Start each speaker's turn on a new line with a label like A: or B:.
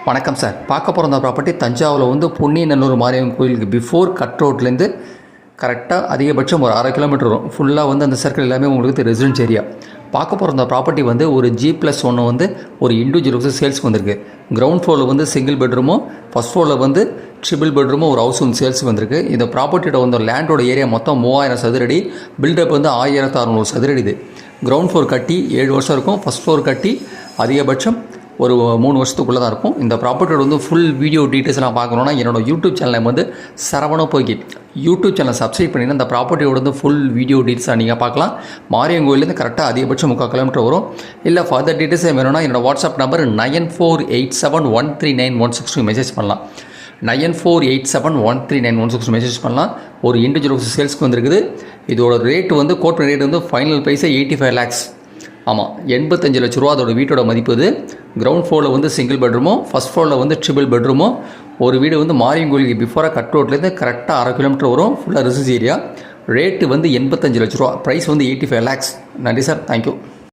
A: வணக்கம் சார். பார்க்க போகிற அந்த ப்ராப்பர்ட்டி தஞ்சாவூரில் வந்து பொன்னியநல்லூர் மாரியம்மன் கோயிலுக்கு பிஃபோர் கட் ரோட்லேருந்து கரெக்டாக அதிகபட்சம் ஒரு 1/2 கிலோமீட்டர் வரும். ஃபுல்லாக வந்து அந்த சர்க்கிள் எல்லாமே உங்களுக்கு ரெசிடென்ஸ் ஏரியா. பார்க்க போகிற அந்த ப்ராப்பர்ட்டி வந்து ஒரு G+1 வந்து ஒரு இண்டிவிஜுவல் சேல்ஸ்க்கு வந்திருக்கு. கிரவுண்ட் ஃப்ளோரில் வந்து சிங்கிள் பெட்ரூமும், ஃபஸ்ட் ஃப்ளோரில் வந்து ட்ரிபிள் பெட்ரூமும் ஒரு ஹவுஸ் வந்து சேல்ஸுக்கு வந்திருக்கு. இந்த ப்ராப்பர்ட்டியோட வந்து லேண்டோட ஏரியா மொத்தம் 3000 சதுரடி, பில்டப் வந்து 1600 சதுரடி. இது கிரவுண்ட் ஃப்ளோர் கட்டி 7 வருஷம் இருக்கும், ஃபஸ்ட் ஃப்ளோர் கட்டி அதிகபட்சம் ஒரு 3 வருஷத்துக்குள்ளே தான் இருக்கும். இந்த ப்ராப்பர்ட்டியோட வந்து ஃபுல் வீடியோ டீட்டெயில்ஸ்லாம் பார்க்கணுன்னா என்னோடய யூடியூப் சேனலை வந்து சரவண போய்க்கு யூடியூப் சேனலை சப்ஸ்கிரைப் பண்ணிங்கன்னா இந்த ப்ராப்பர்ட்டியோட வந்து ஃபுல் வீடியோ டீட்டெயில்ஸாக நீங்கள் பார்க்கலாம். மாரியம்மன் கோயிலேருந்து கரெக்டாக அதிகபட்சம் 3/4 கிலோமீட்டர் வரும். இல்லை ஃபர்தர் டீட்டெயில்ஸே வேணும்னா என்னோடய வாட்ஸ்அப் நம்பர் 9487139162 மெசேஜ் பண்ணலாம். 9487139162 மெசேஜ் பண்ணலாம். ஒரு இண்டிவிஜுவல் சேல்ஸ்க்கு வந்துருக்குது. இதோட ரேட்டு வந்து கோட் ரேட் வந்து ஃபைனல் ப்ரைஸே 85 lakhs. ஆமாம், 85 லட்ச ரூபா அதோட வீட்டோட மதிப்பு. இது கிரவுண்ட் ஃப்ளோரில் வந்து சிங்கிள் பெட்ரூமும், ஃபஸ்ட் ஃப்ளோரில் வந்து ட்ரிபிள் பெட்ரூமும். ஒரு வீடு வந்து மாரியம்மன் கோயிலுக்கு பிஃபோராக கட் ரோட்லேருந்து கரெக்டாக 1/2 கிலோமீட்டர் வரும். ஃபுல்லாக ரெசிடென்ஸ் ஏரியா. ரேட்டு வந்து 85 லட்ச ரூபா, ப்ரைஸ் வந்து 85 lakhs. நன்றி சார், தேங்க்யூ.